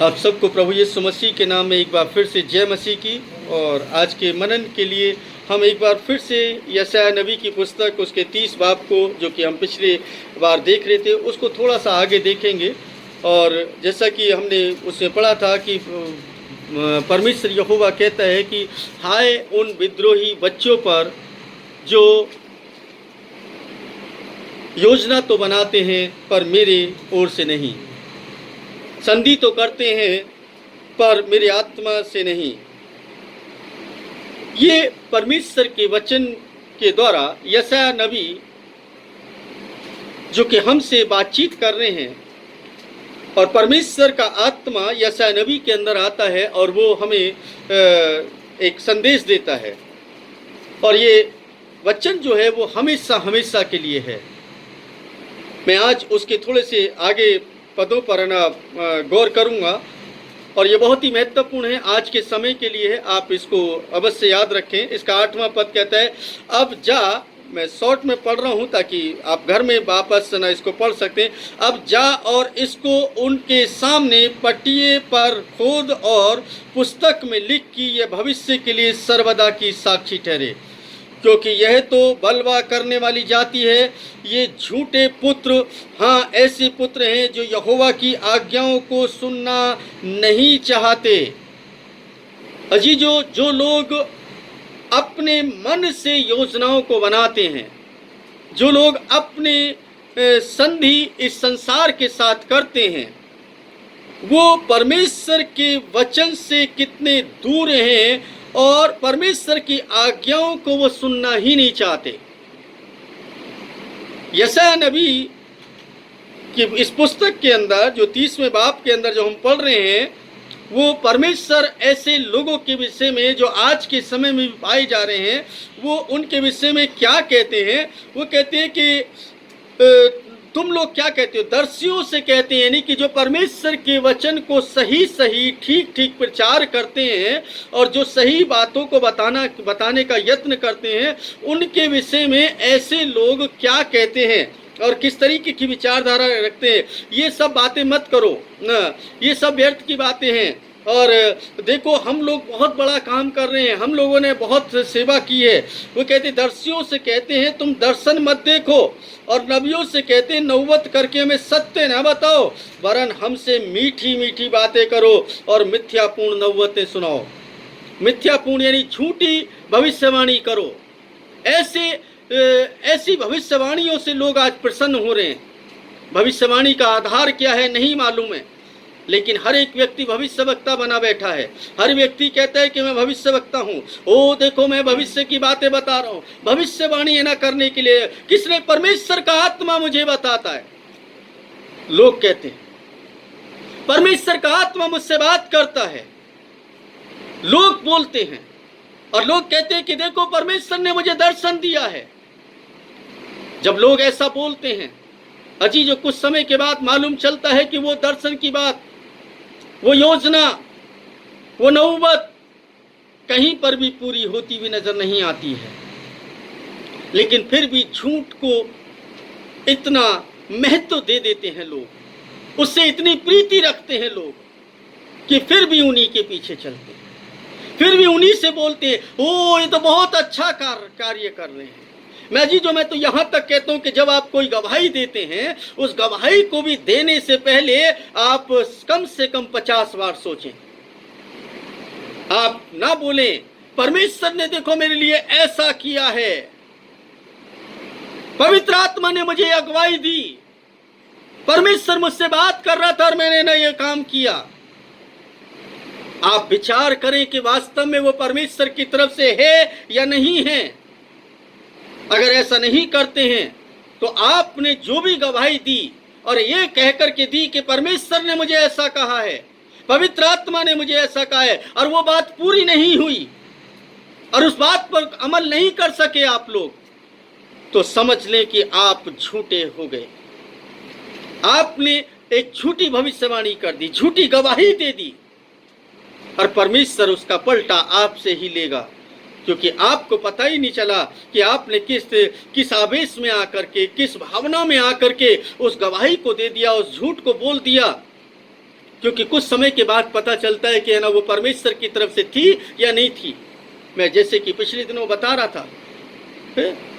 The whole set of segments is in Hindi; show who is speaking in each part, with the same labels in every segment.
Speaker 1: आप सबको प्रभु यीशु मसीह के नाम में एक बार फिर से जय मसीह की। और आज के मनन के लिए हम एक बार फिर से यशायाह नबी की पुस्तक उसके 30 बाब को, जो कि हम पिछले बार देख रहे थे, उसको थोड़ा सा आगे देखेंगे। और जैसा कि हमने उसमें पढ़ा था कि परमेश्वर यहोवा कहता है कि हाय उन विद्रोही बच्चों पर जो योजना तो बनाते हैं पर मेरे ओर से नहीं, संधि तो करते हैं पर मेरी आत्मा से नहीं। ये परमेश्वर के वचन के द्वारा यशायाह नबी जो कि हमसे बातचीत कर रहे हैं, और परमेश्वर का आत्मा यशायाह नबी के अंदर आता है और वो हमें एक संदेश देता है। और ये वचन जो है वो हमेशा हमेशा के लिए है। मैं आज उसके थोड़े से आगे पदों पर गौर करूंगा, और ये बहुत ही महत्वपूर्ण है, आज के समय के लिए है। आप इसको अवश्य याद रखें। इसका 8वां पद कहता है, अब जा, मैं शॉर्ट में पढ़ रहा हूँ ताकि आप घर में वापस ना इसको पढ़ सकते हैं। अब जा और इसको उनके सामने पटिये पर खोद और पुस्तक में लिख कि यह भविष्य के लिए सर्वदा की साक्षी ठहरे, क्योंकि यह तो बलवा करने वाली जाति है। ये झूठे पुत्र, हाँ ऐसे पुत्र हैं जो यहोवा की आज्ञाओं को सुनना नहीं चाहते। अजीजों, जो लोग अपने मन से योजनाओं को बनाते हैं, जो लोग अपने संधि इस संसार के साथ करते हैं, वो परमेश्वर के वचन से कितने दूर हैं और परमेश्वर की आज्ञाओं को वो सुनना ही नहीं चाहते। यशायाह नबी की इस पुस्तक के अंदर, जो 30वें बाब के अंदर जो हम पढ़ रहे हैं, वो परमेश्वर ऐसे लोगों के विषय में जो आज के समय में पाए जा रहे हैं, वो उनके विषय में क्या कहते हैं। वो कहते हैं कि तुम लोग क्या कहते हो, दर्शियों से कहते हैं, यानी कि जो परमेश्वर के वचन को सही सही ठीक ठीक प्रचार करते हैं और जो सही बातों को बताने का यत्न करते हैं, उनके विषय में ऐसे लोग क्या कहते हैं और किस तरीके की विचारधारा रखते हैं। ये सब बातें मत करो ना, ये सब व्यर्थ की बातें हैं। और देखो, हम लोग बहुत बड़ा काम कर रहे हैं, हम लोगों ने बहुत सेवा की है। वो कहते, दर्शियों से कहते हैं तुम दर्शन मत देखो, और नबियों से कहते हैं नौबत करके हमें सत्य न बताओ, वरन हमसे मीठी मीठी बातें करो और मिथ्यापूर्ण नौबतें सुनाओ। मिथ्यापूर्ण यानी झूठी भविष्यवाणी करो। ऐसी भविष्यवाणियों से लोग आज प्रसन्न हो रहे हैं। भविष्यवाणी का आधार क्या है नहीं मालूम है, लेकिन हर एक व्यक्ति भविष्यवक्ता बना बैठा है। हर व्यक्ति कहता है कि मैं भविष्यवक्ता हूँ, ओ देखो मैं भविष्य की बातें बता रहा हूँ। भविष्यवाणी ना करने के लिए किसने? परमेश्वर का आत्मा मुझे बताता है। लोग कहते हैं परमेश्वर का आत्मा मुझसे बात करता है। लोग बोलते हैं और लोग कहते हैं कि देखो परमेश्वर ने मुझे दर्शन दिया है। जब लोग ऐसा बोलते हैं, अजी जो कुछ समय के बाद मालूम चलता है कि वो दर्शन की बात, वो योजना, वो नौबत कहीं पर भी पूरी होती हुई नजर नहीं आती है। लेकिन फिर भी झूठ को इतना महत्व दे देते हैं लोग, उससे इतनी प्रीति रखते हैं लोग कि फिर भी उन्हीं के पीछे चलते हैं, फिर भी उन्हीं से बोलते हैं, ओ ये तो बहुत अच्छा कार्य कर रहे हैं। मैं तो यहाँ तक कहता हूँ कि जब आप कोई गवाही देते हैं, उस गवाही को भी देने से पहले आप कम से कम 50 बार सोचें। आप ना बोलें परमेश्वर ने देखो मेरे लिए ऐसा किया है, पवित्र आत्मा ने मुझे अगुवाई दी, परमेश्वर मुझसे बात कर रहा था और मैंने ना ये काम किया। आप विचार करें कि वास्तव में वो परमेश्वर की तरफ से है या नहीं है। अगर ऐसा नहीं करते हैं तो आपने जो भी गवाही दी और ये कहकर के दी कि परमेश्वर ने मुझे ऐसा कहा है, पवित्र आत्मा ने मुझे ऐसा कहा है, और वो बात पूरी नहीं हुई और उस बात पर अमल नहीं कर सके आप लोग, तो समझ लें कि आप झूठे हो गए। आपने एक झूठी भविष्यवाणी कर दी, झूठी गवाही दे दी, और परमेश्वर उसका पलटा आपसे ही लेगा, क्योंकि आपको पता ही नहीं चला कि आपने किस आवेश में आकर के, किस भावना में आकर के उस गवाही को दे दिया, उस झूठ को बोल दिया। क्योंकि कुछ समय के बाद पता चलता है कि है ना वो परमेश्वर की तरफ से थी या नहीं थी। मैं जैसे कि पिछले दिनों बता रहा था,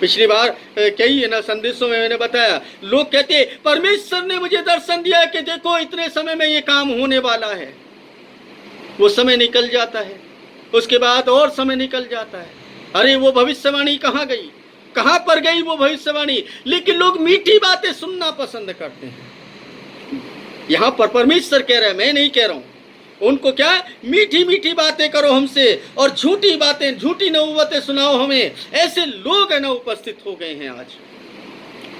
Speaker 1: पिछली बार कई है ना संदेशों में मैंने बताया, लोग कहते परमेश्वर ने मुझे दर्शन दिया कि देखो इतने समय में ये काम होने वाला है। वो समय निकल जाता है, उसके बाद और समय निकल जाता है। अरे वो भविष्यवाणी कहाँ गई, कहाँ पर गई वो भविष्यवाणी। लेकिन लोग मीठी बातें सुनना पसंद करते हैं। यहाँ पर परमेश्वर कह रहे हैं, मैं नहीं कह रहा हूँ। उनको क्या, मीठी मीठी बातें करो हमसे और झूठी बातें, झूठी नबूवतें सुनाओ हमें। ऐसे लोग है ना उपस्थित हो गए हैं आज।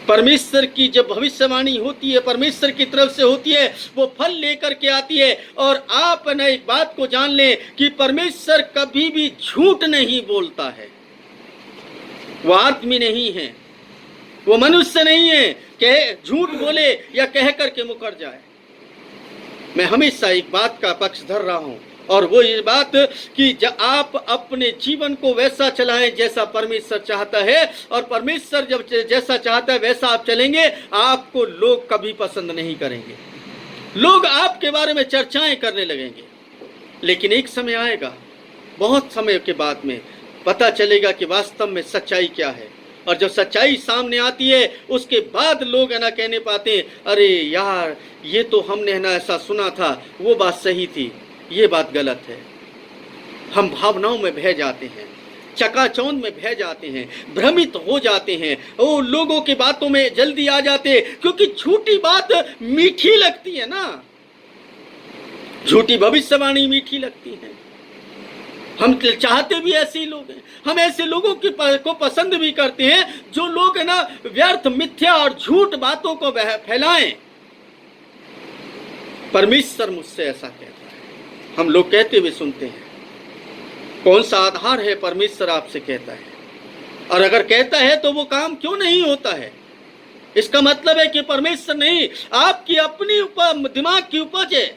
Speaker 1: परमेश्वर की जब भविष्यवाणी होती है, परमेश्वर की तरफ से होती है, वो फल लेकर के आती है। और आप ना एक बात को जान लें कि परमेश्वर कभी भी झूठ नहीं बोलता है। वो आदमी नहीं है, वो मनुष्य नहीं है कह झूठ बोले या कह करके मुकर जाए। मैं हमेशा एक बात का पक्ष धर रहा हूं, और वो ये बात कि आप अपने जीवन को वैसा चलाएं जैसा परमेश्वर चाहता है। और परमेश्वर जब जैसा चाहता है वैसा आप चलेंगे, आपको लोग कभी पसंद नहीं करेंगे। लोग आपके बारे में चर्चाएं करने लगेंगे। लेकिन एक समय आएगा, बहुत समय के बाद में पता चलेगा कि वास्तव में सच्चाई क्या है। और जब सच्चाई सामने आती है, उसके बाद लोग है ना कहने पाते हैं, अरे यार ये तो हमने है ना ऐसा सुना था, वो बात सही थी, ये बात गलत है। हम भावनाओं में बह जाते हैं, चकाचौंध में बह जाते हैं, भ्रमित हो जाते हैं, वो लोगों की बातों में जल्दी आ जाते हैं, क्योंकि झूठी बात मीठी लगती है ना, झूठी भविष्यवाणी मीठी लगती है। हम चाहते भी ऐसे ही लोग हैं, हम ऐसे लोगों को पसंद भी करते हैं जो लोग है ना व्यर्थ, मिथ्या और झूठ बातों को फैलाएं। परमेश्वर मुझसे ऐसा कहता है, हम लोग कहते हुए सुनते हैं। कौन सा आधार है परमेश्वर आपसे कहता है? और अगर कहता है तो वो काम क्यों नहीं होता है? इसका मतलब है कि परमेश्वर नहीं, आपकी अपनी दिमाग की उपज है,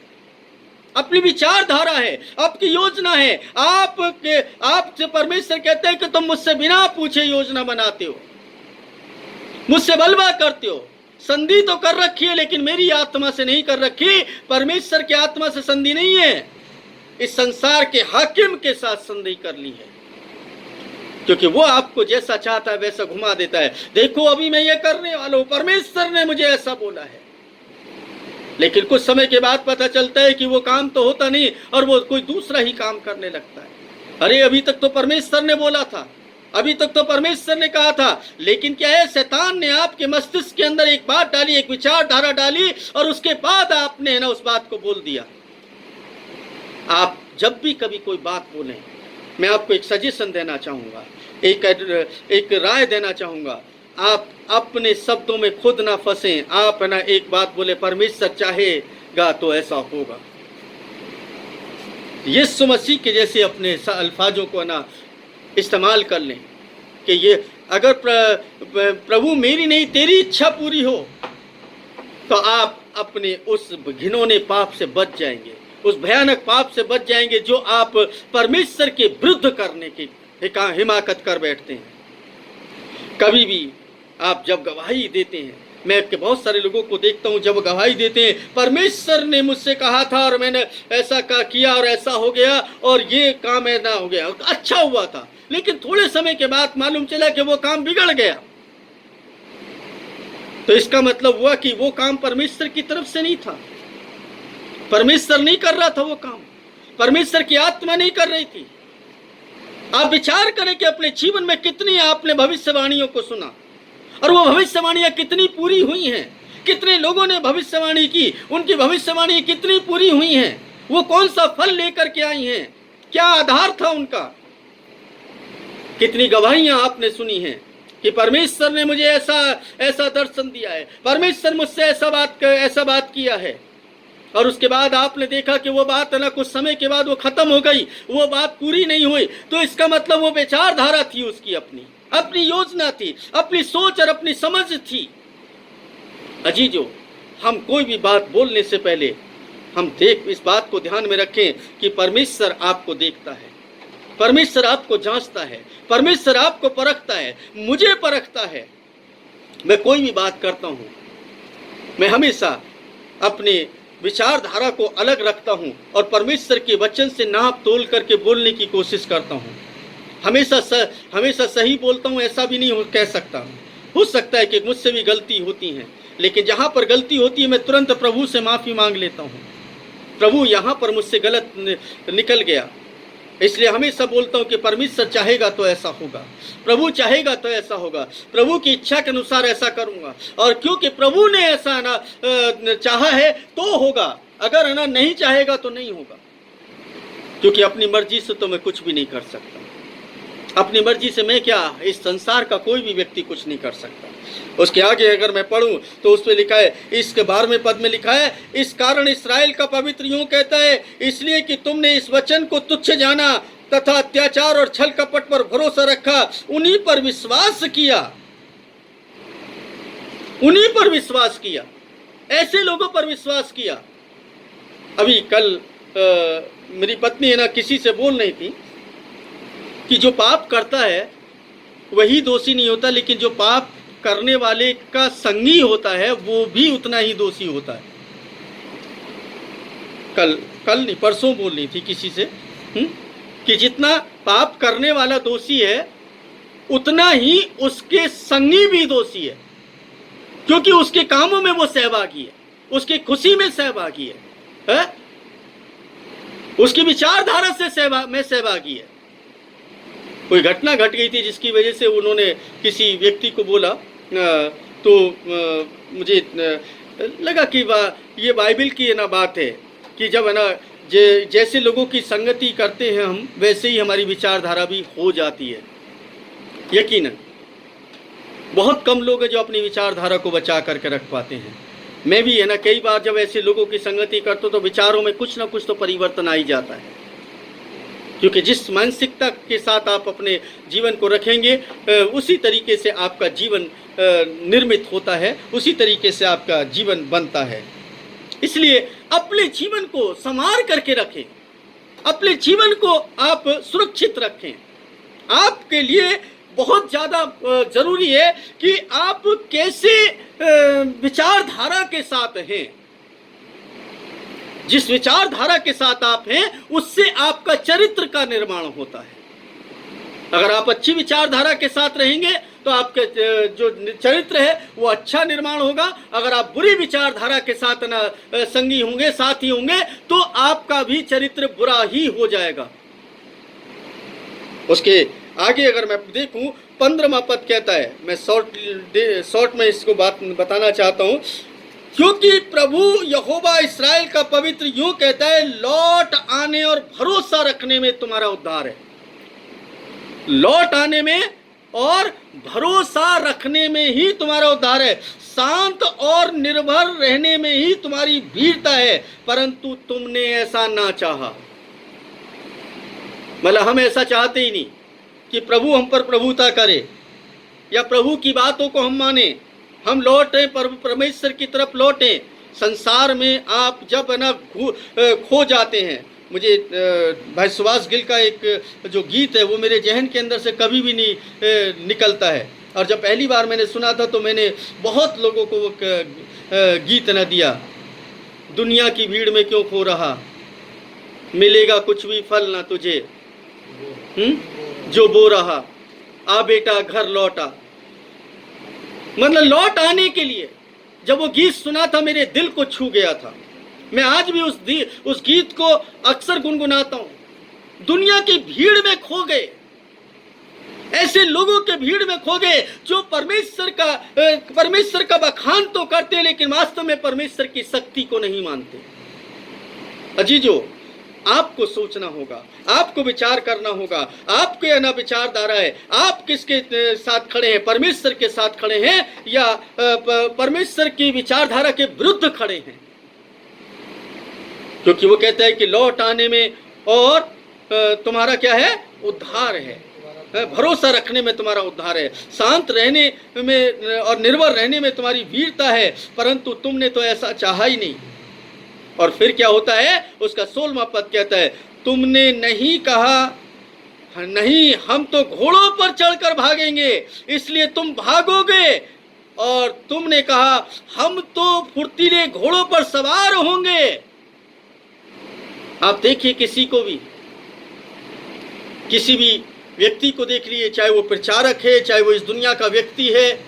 Speaker 1: अपनी विचारधारा है, आपकी योजना है। आपसे परमेश्वर कहते हैं कि तुम मुझसे बिना पूछे योजना बनाते हो, मुझसे बलवा करते हो। संधि तो कर रखी है, लेकिन मेरी आत्मा से नहीं कर रखी। परमेश्वर की आत्मा से संधि नहीं है, इस संसार के हाकिम के साथ संधि कर ली है, क्योंकि वो आपको जैसा चाहता है वैसा घुमा देता है। देखो अभी मैं ये करने वाला हूं, परमेश्वर ने मुझे ऐसा बोला है। लेकिन कुछ समय के बाद पता चलता है कि वो काम तो होता नहीं और वो कोई दूसरा ही काम करने लगता है। अरे अभी तक तो परमेश्वर ने बोला था, अभी तक तो परमेश्वर ने कहा था। लेकिन क्या है, शैतान ने आपके मस्तिष्क के अंदर एक बात डाली, एक विचारधारा डाली, और उसके बाद आपने ना उस बात को बोल दिया। आप जब भी कभी कोई बात बोलें, मैं आपको एक सजेशन देना चाहूँगा, एक राय देना चाहूँगा। आप अपने शब्दों में खुद ना फंसें। आप ना एक बात बोले, परमेश्वर चाहेगा तो ऐसा होगा। यीशु मसीह के जैसे अपने अल्फाजों को ना इस्तेमाल कर लें कि ये अगर प्रभु मेरी नहीं तेरी इच्छा पूरी हो, तो आप अपने उस घिनौने पाप से बच जाएंगे, उस भयानक पाप से बच जाएंगे जो आप परमेश्वर के विरुद्ध करने की हिमाकत कर बैठते हैं। कभी भी आप जब गवाही देते हैं, मैं बहुत सारे लोगों को देखता हूं जब गवाही देते हैं, परमेश्वर ने मुझसे कहा था और मैंने ऐसा किया और ऐसा हो गया और ये काम ऐसा हो गया, अच्छा हुआ था। लेकिन थोड़े समय के बाद मालूम चला कि वो काम बिगड़ गया। तो इसका मतलब हुआ कि वो काम परमेश्वर की तरफ से नहीं था, परमेश्वर नहीं कर रहा था वो काम, परमेश्वर की आत्मा नहीं कर रही थी। आप विचार करें कि अपने जीवन में कितनी आपने भविष्यवाणियों को सुना और वो भविष्यवाणियां कितनी पूरी हुई हैं। कितने लोगों ने भविष्यवाणी की, उनकी भविष्यवाणी कितनी पूरी हुई हैं। वो कौन सा फल लेकर के आई हैं, क्या आधार था उनका। कितनी गवाहियां आपने सुनी हैं कि परमेश्वर ने मुझे ऐसा दर्शन दिया है, परमेश्वर मुझसे ऐसा बात किया है। और उसके बाद आपने देखा कि वो बात ना कुछ समय के बाद वो खत्म हो गई, वो बात पूरी नहीं हुई। तो इसका मतलब वो विचारधारा थी, उसकी अपनी योजना थी, अपनी सोच और अपनी समझ थी। अजीजों, हम कोई भी बात बोलने से पहले हम इस बात को ध्यान में रखें कि परमेश्वर आपको देखता है, परमेश्वर आपको जांचता है, परमेश्वर आपको परखता है, मुझे परखता है। मैं कोई भी बात करता हूं, मैं हमेशा अपने विचारधारा को अलग रखता हूँ और परमेश्वर के वचन से नाप तोल करके बोलने की कोशिश करता हूँ। हमेशा सही बोलता हूँ ऐसा भी नहीं कह सकता। हो सकता है कि मुझसे भी गलती होती है, लेकिन जहाँ पर गलती होती है मैं तुरंत प्रभु से माफ़ी मांग लेता हूँ। प्रभु यहाँ पर मुझसे गलत निकल गया, इसलिए हमेशा बोलता हूँ कि परमेश्वर चाहेगा तो ऐसा होगा, प्रभु चाहेगा तो ऐसा होगा, प्रभु की इच्छा के अनुसार ऐसा करूँगा। और क्योंकि प्रभु ने ऐसा ना चाहा है तो होगा, अगर ना नहीं चाहेगा तो नहीं होगा। क्योंकि अपनी मर्जी से तो मैं कुछ भी नहीं कर सकता। अपनी मर्जी से मैं क्या, इस संसार का कोई भी व्यक्ति कुछ नहीं कर सकता। उसके आगे अगर मैं पढ़ूं तो उस पर लिखा है, इसके 12वें पद में लिखा है, इस कारण इस्राएल का पवित्र यूं कहता है, इसलिए कि तुमने इस वचन को तुच्छ जाना तथा अत्याचार और छल कपट पर भरोसा रखा, उन्हीं पर विश्वास किया, उन्हीं पर विश्वास किया, ऐसे लोगों पर विश्वास किया। अभी कल मेरी पत्नी है ना किसी से बोल रही थी कि जो पाप करता है वही दोषी नहीं होता, लेकिन जो पाप करने वाले का संगी होता है वो भी उतना ही दोषी होता है। कल नहीं परसों बोल रही थी किसी से कि जितना पाप करने वाला दोषी है उतना ही उसके संगी भी दोषी है, क्योंकि उसके कामों में वो सहभागी है, उसकी खुशी में सहभागी है? उसकी विचारधारा से सहभागी है। कोई घटना घट गई थी जिसकी वजह से उन्होंने किसी व्यक्ति को बोला, तो मुझे लगा कि ये बाइबल की है ना बात है कि जब है ना जैसे लोगों की संगति करते हैं हम, वैसे ही हमारी विचारधारा भी हो जाती है। यकीनन बहुत कम लोग हैं जो अपनी विचारधारा को बचा करके रख पाते हैं। मैं भी है ना कई बार जब ऐसे लोगों की संगति करता हूँ तो विचारों में कुछ ना कुछ तो परिवर्तन आ ही जाता है, क्योंकि जिस मानसिकता के साथ आप अपने जीवन को रखेंगे उसी तरीके से आपका जीवन निर्मित होता है, उसी तरीके से आपका जीवन बनता है। इसलिए अपने जीवन को संवार करके रखें, अपने जीवन को आप सुरक्षित रखें। आपके लिए बहुत ज़्यादा जरूरी है कि आप कैसे विचारधारा के साथ हैं। जिस विचारधारा के साथ आप हैं उससे आपका चरित्र का निर्माण होता है। अगर आप अच्छी विचारधारा के साथ रहेंगे तो आपका जो चरित्र है वो अच्छा निर्माण होगा। अगर आप बुरी विचारधारा के साथ ना संगी होंगे, साथी होंगे, तो आपका भी चरित्र बुरा ही हो जाएगा। उसके आगे अगर मैं देखूं 15वां पद कहता है, मैं शॉर्ट में इसको बात बताना चाहता हूं, क्योंकि प्रभु यहोवा इस्राएल का पवित्र यूं कहता है, लौट आने और भरोसा रखने में तुम्हारा उद्धार है। लौट आने में और भरोसा रखने में ही तुम्हारा उद्धार है। शांत और निर्भर रहने में ही तुम्हारी वीरता है, परंतु तुमने ऐसा ना चाहा। मतलब हम ऐसा चाहते ही नहीं कि प्रभु हम पर प्रभुता करे या प्रभु की बातों को हम माने। हम लौटें, परमेश्वर की तरफ लौटें। संसार में आप जब ना खो जाते हैं, मुझे भाई सुभाष गिल का एक जो गीत है वो मेरे जहन के अंदर से कभी भी नहीं निकलता है। और जब पहली बार मैंने सुना था तो मैंने बहुत लोगों को वो गीत न दिया, दुनिया की भीड़ में क्यों खो रहा, मिलेगा कुछ भी फल ना तुझे, जो बो रहा, आ बेटा घर लौटा। मतलब लौट आने के लिए जब वो गीत सुना था मेरे दिल को छू गया था। मैं आज भी उस गीत को अक्सर गुनगुनाता हूं। दुनिया की भीड़ में खो गए, ऐसे लोगों के भीड़ में खो गए जो परमेश्वर का बखान तो करते लेकिन वास्तव में परमेश्वर की शक्ति को नहीं मानते। अजीजों, आपको सोचना होगा, आपको विचार करना होगा, आपके ना विचारधारा है, आप किसके साथ खड़े हैं, परमेश्वर के साथ खड़े हैं या परमेश्वर की विचारधारा के विरुद्ध खड़े हैं। क्योंकि वो कहता है कि लौट आने में और तुम्हारा क्या है, उद्धार है। भरोसा रखने में तुम्हारा उद्धार है, शांत रहने में और निर्भर रहने में तुम्हारी वीरता है, परंतु तुमने तो ऐसा चाहा ही नहीं। और फिर क्या होता है, उसका 16वां पद कहता है, तुमने नहीं कहा, नहीं हम तो घोड़ों पर चढ़कर भागेंगे, इसलिए तुम भागोगे और तुमने कहा हम तो फुर्तीले घोड़ों पर सवार होंगे। आप देखिए किसी भी व्यक्ति को देख लिए, चाहे वो प्रचारक है, चाहे वो इस दुनिया का व्यक्ति है,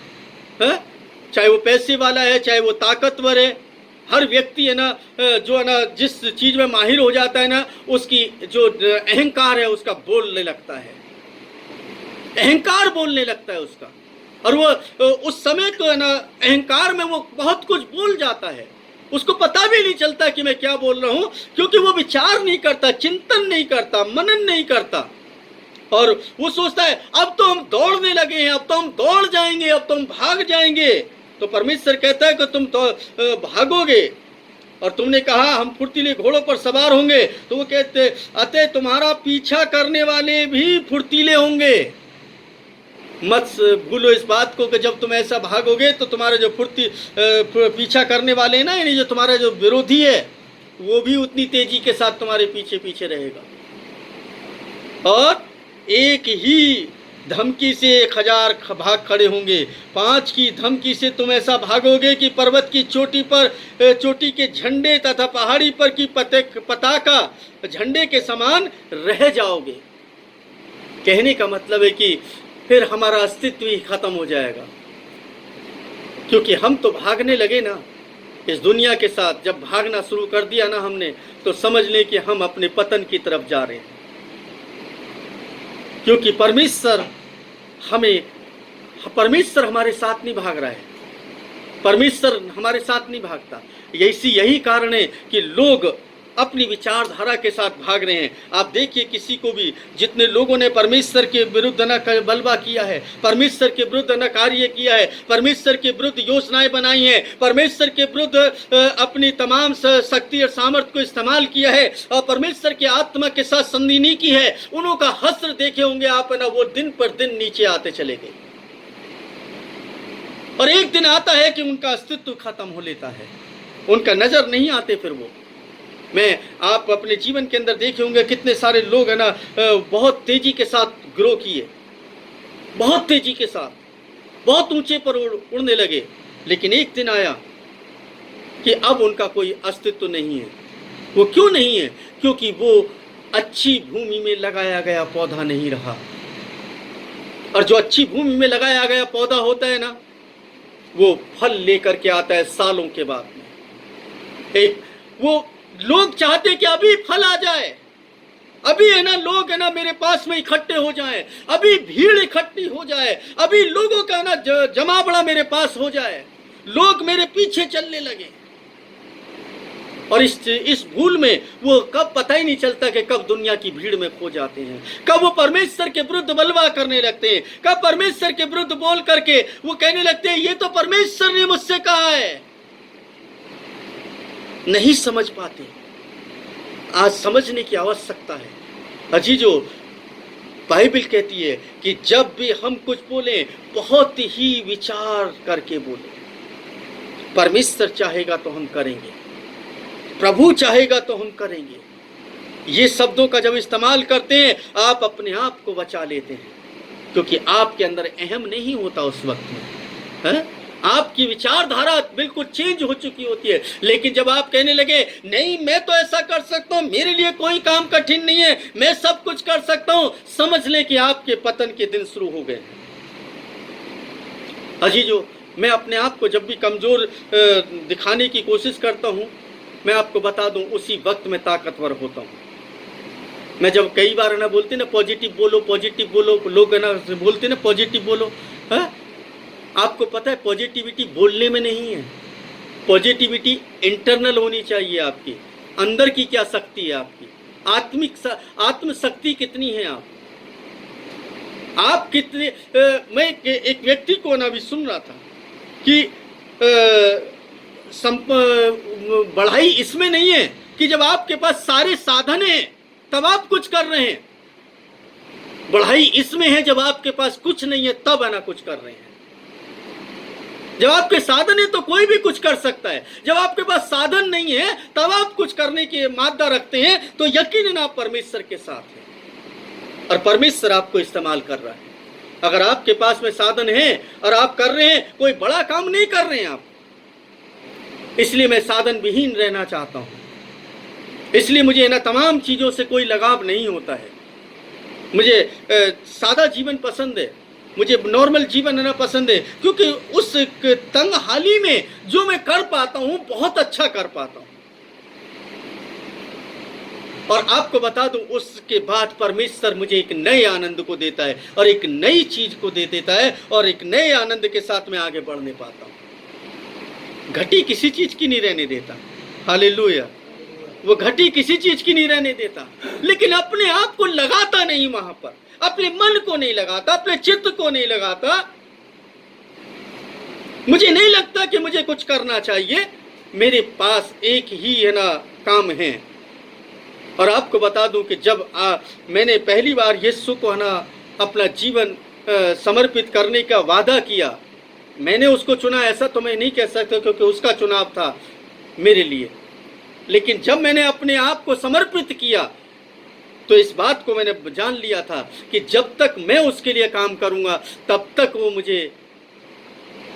Speaker 1: चाहे वो पैसे वाला है, चाहे वो ताकतवर है, हर व्यक्ति है ना जो है ना जिस चीज में माहिर हो जाता है ना, उसकी जो अहंकार है उसका बोलने लगता है, अहंकार बोलने लगता है उसका। और वो उस समय तो है ना अहंकार में वो बहुत कुछ बोल जाता है, उसको पता भी नहीं चलता कि मैं क्या बोल रहा हूं, क्योंकि वो विचार नहीं करता, चिंतन नहीं करता, मनन नहीं करता। और वो सोचता है अब तो हम दौड़ने लगे हैं, अब तो हम दौड़ जाएंगे, अब तो हम भाग जाएंगे। तो परमेश्वर कहता है कि तुम तो भागोगे, और तुमने कहा हम फुर्तीले घोड़ों पर सवार होंगे। तो वो कहते अतः तुम्हारा पीछा करने वाले भी फुर्तीले होंगे। मत भूलो इस बात को कि जब तुम ऐसा भागोगे तो तुम्हारे जो पीछा करने वाले हैं ना, यानी जो तुम्हारा जो विरोधी है, वो भी उतनी तेजी के साथ तुम्हारे पीछे पीछे रहेगा। और एक ही धमकी से 1000 भाग खड़े होंगे, 5 की धमकी से तुम ऐसा भागोगे कि पर्वत की चोटी के झंडे तथा पहाड़ी पर की पताका झंडे के समान रह जाओगे। कहने का मतलब है कि फिर हमारा अस्तित्व ही खत्म हो जाएगा, क्योंकि हम तो भागने लगे ना इस दुनिया के साथ। जब भागना शुरू कर दिया ना हमने, तो समझ लें कि हम अपने पतन की तरफ जा रहे हैं, क्योंकि परमेश्वर हमारे साथ नहीं भाग रहा है, परमेश्वर हमारे साथ नहीं भागता। यही कारण है कि लोग अपनी विचारधारा के साथ भाग रहे हैं। आप देखिए किसी को भी, जितने लोगों ने परमेश्वर के विरुद्ध न बलवा किया है, परमेश्वर के विरुद्ध न कार्य किया है, परमेश्वर के विरुद्ध योजनाएं बनाई हैं, परमेश्वर के विरुद्ध अपनी तमाम शक्ति और सामर्थ्य को इस्तेमाल किया है, और परमेश्वर के आत्मा के साथ संधि नहीं की है, उन्हों का हस्र देखे होंगे आप ना, वो दिन पर दिन नीचे आते चले गए। और एक दिन आता है कि उनका अस्तित्व खत्म हो लेता है, उनका नजर नहीं आते फिर वो। आप अपने जीवन के अंदर देखे होंगे कितने सारे लोग है ना बहुत तेजी के साथ ग्रो किए, बहुत तेजी के साथ बहुत ऊंचे पर उड़ने लगे, लेकिन एक दिन आया कि अब उनका कोई अस्तित्व नहीं है। वो क्यों नहीं है? क्योंकि वो अच्छी भूमि में लगाया गया पौधा नहीं रहा। और जो अच्छी भूमि में लगाया गया पौधा होता है ना, वो फल लेकर के आता है सालों के बाद में। वो लोग चाहते कि अभी फल आ जाए, अभी है ना लोग है ना मेरे पास में इकट्ठे हो जाएं, अभी भीड़ इकट्ठी हो जाए, अभी लोगों का ना जमावड़ा मेरे पास हो जाए, लोग मेरे पीछे चलने लगे। और इस भूल में वो कब पता ही नहीं चलता कि कब दुनिया की भीड़ में खो जाते हैं, कब वो परमेश्वर के विरुद्ध बलवा करने लगते हैं, कब परमेश्वर के विरुद्ध बोल करके वो कहने लगते हैं ये तो परमेश्वर ने मुझसे कहा है। नहीं समझ पाते। आज समझने की आवश्यकता है। अजीजों, बाइबल कहती है कि जब भी हम कुछ बोलें बहुत ही विचार करके बोलें। परमेश्वर चाहेगा तो हम करेंगे, प्रभु चाहेगा तो हम करेंगे। ये शब्दों का जब इस्तेमाल करते हैं आप अपने आप को बचा लेते हैं, क्योंकि आपके अंदर अहम नहीं होता उस वक्त में, है? आपकी विचारधारा बिल्कुल चेंज हो चुकी होती है। लेकिन जब आप कहने लगे नहीं मैं तो ऐसा कर सकता हूं, मेरे लिए कोई काम कठिन नहीं है, मैं सब कुछ कर सकता हूं, समझ लें कि आपके पतन के दिन शुरू हो गए। अजीजों, मैं अपने आप को जब भी कमजोर दिखाने की कोशिश करता हूं, मैं आपको बता दूं उसी वक्त में ताकतवर होता हूं। मैं जब कई बार ना बोलते ना पॉजिटिव बोलो, लोग ना बोलते ना पॉजिटिव बोलो, है? आपको पता है पॉजिटिविटी बोलने में नहीं है, पॉजिटिविटी इंटरनल होनी चाहिए। आपकी अंदर की क्या शक्ति है, आपकी आत्म शक्ति कितनी है, आप कितने मैं एक व्यक्ति को ना भी सुन रहा था कि बढ़ाई इसमें नहीं है कि जब आपके पास सारे साधन हैं तब आप कुछ कर रहे हैं, बढ़ाई इसमें है जब आपके पास कुछ नहीं है तब है ना कुछ कर रहे हैं। जब आपके साधन है तो कोई भी कुछ कर सकता है, जब आपके पास साधन नहीं है तब आप कुछ करने की मादा रखते हैं, तो यकीनन आप परमेश्वर के साथ हैं और परमेश्वर आपको इस्तेमाल कर रहा है। अगर आपके पास में साधन है और आप कर रहे हैं, कोई बड़ा काम नहीं कर रहे हैं आप। इसलिए मैं साधन विहीन रहना चाहता हूं। इसलिए मुझे ना तमाम चीज़ों से कोई लगाव नहीं होता है। मुझे सादा जीवन पसंद है, मुझे नॉर्मल जीवन रहना पसंद है, क्योंकि उस तंग हाली में जो मैं कर पाता हूं बहुत अच्छा कर पाता हूं। और आपको बता दूं, उसके बाद परमेश्वर मुझे एक नए आनंद को देता है और एक नई चीज को दे देता है और एक नए आनंद के साथ मैं आगे बढ़ने पाता हूं। घटी किसी चीज की नहीं रहने देता, हालेलुया। वो घटी किसी चीज की नहीं रहने देता, लेकिन अपने आप को लगाता नहीं वहां पर, अपने मन को नहीं लगाता, अपने चित्त को नहीं लगाता। मुझे नहीं लगता कि मुझे कुछ करना चाहिए, मेरे पास एक ही है ना काम है। और आपको बता दूं कि जब मैंने पहली बार यीशु को है ना अपना जीवन समर्पित करने का वादा किया, मैंने उसको चुना ऐसा तो मैं नहीं कह सकता, क्योंकि उसका चुनाव था मेरे लिए। लेकिन जब मैंने अपने आप को समर्पित किया तो इस बात को मैंने जान लिया था कि जब तक मैं उसके लिए काम करूंगा तब तक वो मुझे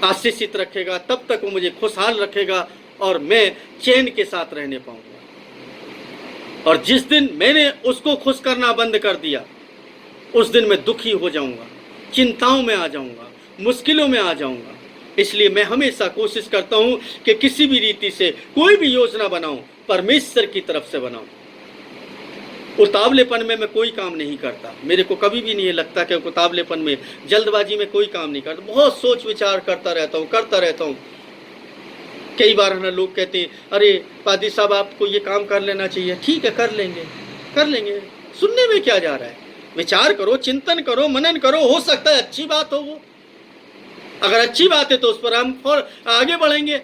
Speaker 1: आशीषित रखेगा, तब तक वो मुझे खुशहाल रखेगा और मैं चैन के साथ रहने पाऊंगा। और जिस दिन मैंने उसको खुश करना बंद कर दिया, उस दिन मैं दुखी हो जाऊंगा, चिंताओं में आ जाऊंगा, मुश्किलों में आ जाऊंगा। इसलिए मैं हमेशा कोशिश करता हूं कि किसी भी रीति से कोई भी योजना बनाऊं, परमेश्वर की तरफ से बनाऊं। उतावलेपन में मैं कोई काम नहीं करता। मेरे को कभी भी नहीं लगता कि उतावलेपन में, जल्दबाजी में कोई काम नहीं करता। बहुत सोच विचार करता रहता हूँ। कई बार ना लोग कहते हैं, अरे पादी साहब आपको ये काम कर लेना चाहिए। ठीक है, कर लेंगे। सुनने में क्या जा रहा है? विचार करो, चिंतन करो, मनन करो, हो सकता है अच्छी बात हो वो। अगर अच्छी बात है तो उस पर हम और आगे बढ़ेंगे।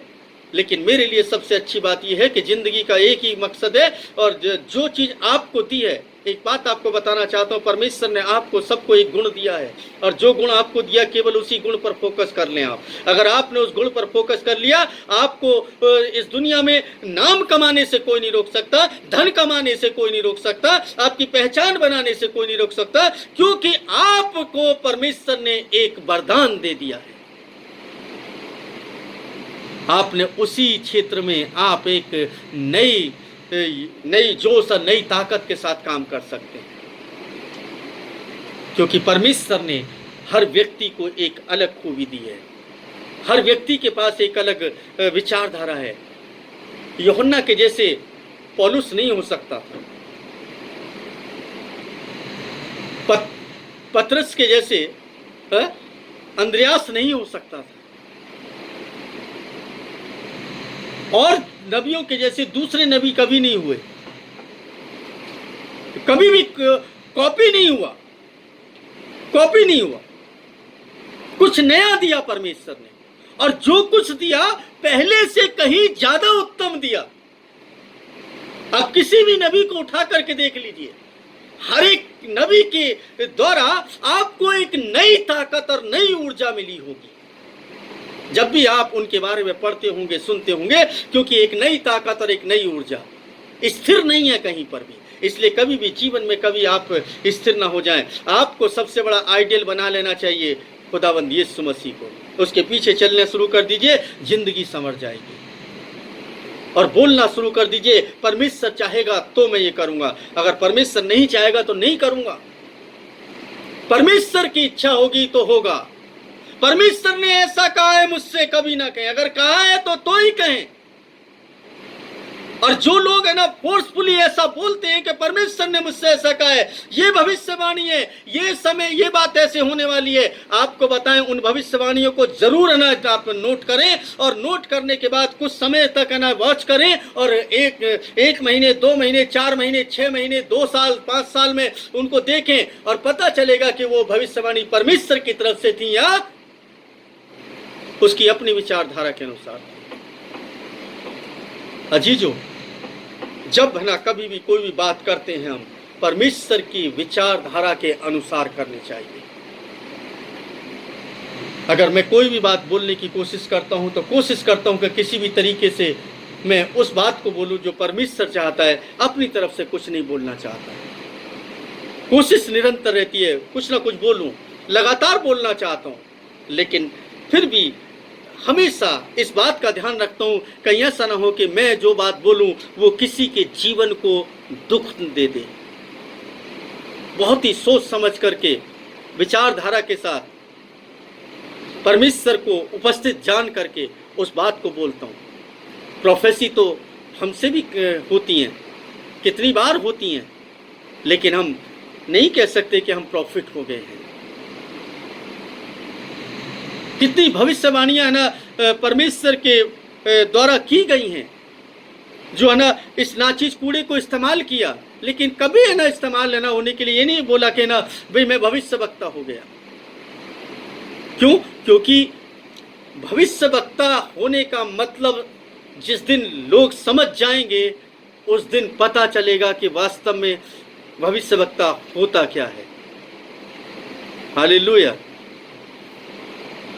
Speaker 1: लेकिन मेरे लिए सबसे अच्छी बात यह है कि जिंदगी का एक ही मकसद है, और जो चीज आपको दी है, एक बात आपको बताना चाहता हूँ, परमेश्वर ने आपको सबको एक गुण दिया है, और जो गुण आपको दिया केवल उसी गुण पर फोकस कर लें आप। अगर आपने उस गुण पर फोकस कर लिया, आपको इस दुनिया में नाम कमाने से कोई नहीं रोक सकता, धन कमाने से कोई नहीं रोक सकता, आपकी पहचान बनाने से कोई नहीं रोक सकता, क्योंकि आपको परमेश्वर ने एक वरदान दे दिया है। आपने उसी क्षेत्र में आप एक नई जोश और नई ताकत के साथ काम कर सकते हैं, क्योंकि परमेश्वर ने हर व्यक्ति को एक अलग खूबी दी है। हर व्यक्ति के पास एक अलग विचारधारा है। यूहन्ना के जैसे पौलुस नहीं हो सकता था, पतरस के जैसे अंद्रयास नहीं हो सकता था, और नबियों के जैसे दूसरे नबी कभी नहीं हुए, कभी भी कॉपी नहीं हुआ। कुछ नया दिया परमेश्वर ने, और जो कुछ दिया पहले से कहीं ज्यादा उत्तम दिया। आप किसी भी नबी को उठा करके देख लीजिए, हर एक नबी के द्वारा आपको एक नई ताकत और नई ऊर्जा मिली होगी जब भी आप उनके बारे में पढ़ते होंगे, सुनते होंगे, क्योंकि एक नई ताकत और एक नई ऊर्जा स्थिर नहीं है कहीं पर भी। इसलिए कभी भी जीवन में कभी आप स्थिर ना हो जाएं। आपको सबसे बड़ा आइडियल बना लेना चाहिए खुदावंद यीशु मसीह को। उसके पीछे चलना शुरू कर दीजिए, जिंदगी संवर जाएगी। और बोलना शुरू कर दीजिए, परमेश्वर चाहेगा तो मैं ये करूंगा, अगर परमेश्वर नहीं चाहेगा तो नहीं करूंगा। परमेश्वर की इच्छा होगी तो होगा। परमेश्वर ने ऐसा कहा है, मुझसे कभी ना कहें, अगर कहा है तो ही कहें। और जो लोग है ना फोर्सफुली ऐसा बोलते हैं कि परमेश्वर ने मुझसे ऐसा कहा है, ये भविष्यवाणी है, ये समय, ये बात ऐसे होने वाली है, आपको बताएं, उन भविष्यवाणियों को जरूर है ना आप नोट करें, और नोट करने के बाद कुछ समय तक है ना वॉच करें, और एक महीने, 2 महीने, 4 महीने, 6 महीने, 2 साल, 5 साल में उनको देखें, और पता चलेगा कि वो भविष्यवाणी परमेश्वर की तरफ से थी या उसकी अपनी विचारधारा के अनुसार। अजीजों, जब है ना कभी भी कोई भी बात करते हैं, हम परमेश्वर की विचारधारा के अनुसार करनी चाहिए। अगर मैं कोई भी बात बोलने की कोशिश करता हूं तो कोशिश करता हूं कि किसी भी तरीके से मैं उस बात को बोलूं जो परमेश्वर चाहता है, अपनी तरफ से कुछ नहीं बोलना चाहता है। कोशिश निरंतर रहती है कुछ ना कुछ बोलूं, लगातार बोलना चाहता हूँ, लेकिन फिर भी हमेशा इस बात का ध्यान रखता हूँ कहीं ऐसा ना हो कि मैं जो बात बोलूँ वो किसी के जीवन को दुख दे दे। बहुत ही सोच समझ करके, विचारधारा के साथ, परमेश्वर को उपस्थित जान करके उस बात को बोलता हूँ। प्रोफेसी तो हमसे भी होती हैं, कितनी बार होती हैं, लेकिन हम नहीं कह सकते कि हम प्रॉफिट हो गए हैं। कितनी भविष्यवाणियां है ना परमेश्वर के द्वारा की गई हैं, जो है ना इस नाचीज कूड़े को इस्तेमाल किया, लेकिन कभी है ना इस्तेमाल है ना होने के लिए ये नहीं बोला कि ना भाई मैं भविष्यवक्ता हो गया। क्यों? क्योंकि भविष्यवक्ता होने का मतलब जिस दिन लोग समझ जाएंगे उस दिन पता चलेगा कि वास्तव में भविष्यवक्ता होता क्या है। हालेलुया।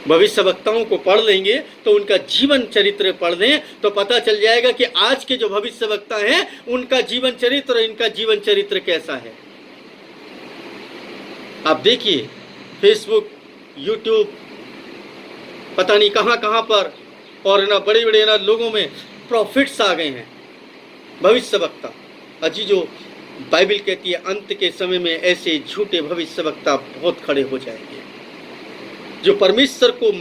Speaker 1: भविष्यवक्ताओं को पढ़ लेंगे तो उनका जीवन चरित्र पढ़ लें तो पता चल जाएगा कि आज के जो भविष्यवक्ता हैं उनका जीवन चरित्र और इनका जीवन चरित्र कैसा है। आप देखिए फेसबुक, यूट्यूब, पता नहीं कहां कहां पर, और ना बड़े बड़े ना लोगों में प्रॉफिट्स आ गए हैं, भविष्यवक्ता। अजी जो बाइबल कहती है अंत के समय में ऐसे झूठे भविष्यवक्ता बहुत खड़े हो जाएंगे, जो परमेश्वर को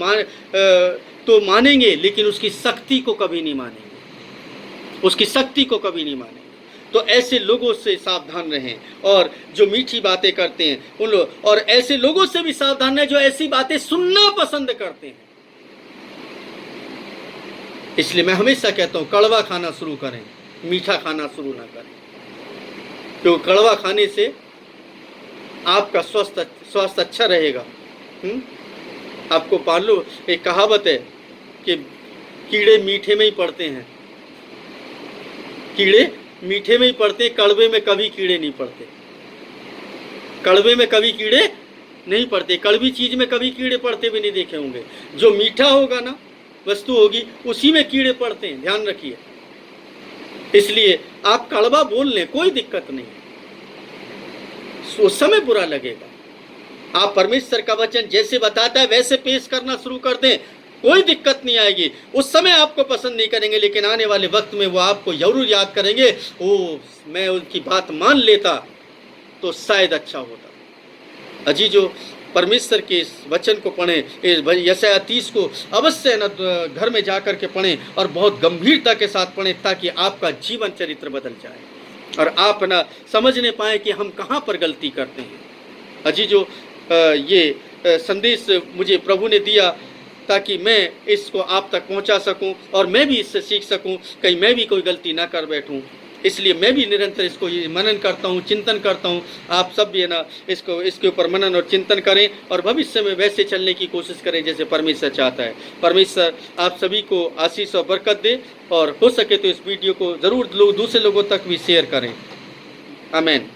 Speaker 1: तो मानेंगे लेकिन उसकी शक्ति को कभी नहीं मानेंगे, उसकी शक्ति को कभी नहीं मानेंगे। तो ऐसे लोगों से सावधान रहें, और जो मीठी बातें करते हैं उन लोग, और ऐसे लोगों से भी सावधान रहें जो ऐसी बातें सुनना पसंद करते हैं। इसलिए मैं हमेशा कहता हूं कड़वा खाना शुरू करें, मीठा खाना शुरू ना करें, क्योंकि कड़वा खाने से आपका स्वास्थ्य अच्छा रहेगा। आपको मान लो एक कहावत है कि कीड़े मीठे में ही पड़ते हैं, कीड़े मीठे में ही पड़ते हैं, कड़वे में कभी कीड़े नहीं पड़ते, कड़वे में कभी कीड़े नहीं पड़ते, कड़वी चीज में कभी कीड़े पड़ते भी नहीं देखे होंगे। जो मीठा होगा ना वस्तु होगी उसी में कीड़े पड़ते हैं, ध्यान रखिए। इसलिए आप कड़वा बोल लें, कोई दिक्कत नहीं, उस समय बुरा लगेगा। आप परमेश्वर का वचन जैसे बताता है वैसे पेश करना शुरू कर दें, कोई दिक्कत नहीं आएगी। उस समय आपको पसंद नहीं करेंगे, लेकिन आने वाले वक्त में वो आपको जरूर याद करेंगे, ओ मैं उनकी बात मान लेता तो शायद अच्छा होता। अजी जो परमेश्वर के इस वचन को पढ़ें, यशायाह 30 को अवश्य न घर में जाकर के पढ़ें और बहुत गंभीरता के साथ पढ़ें, ताकि आपका जीवन चरित्र बदल जाए और आप ना समझने पाए कि हम कहाँ पर गलती करते हैं। अजी जो ये संदेश मुझे प्रभु ने दिया ताकि मैं इसको आप तक पहुंचा सकूं और मैं भी इससे सीख सकूं, कहीं मैं भी कोई गलती ना कर बैठूं। इसलिए मैं भी निरंतर इसको ये मनन करता हूं, चिंतन करता हूं। आप सब भी है ना इसके ऊपर मनन और चिंतन करें और भविष्य में वैसे चलने की कोशिश करें जैसे परमेश्वर चाहता है। परमेश्वर आप सभी को आशीष और बरकत दे, और हो सके तो इस वीडियो को ज़रूर दूसरे लोगों तक भी शेयर करें। आमीन।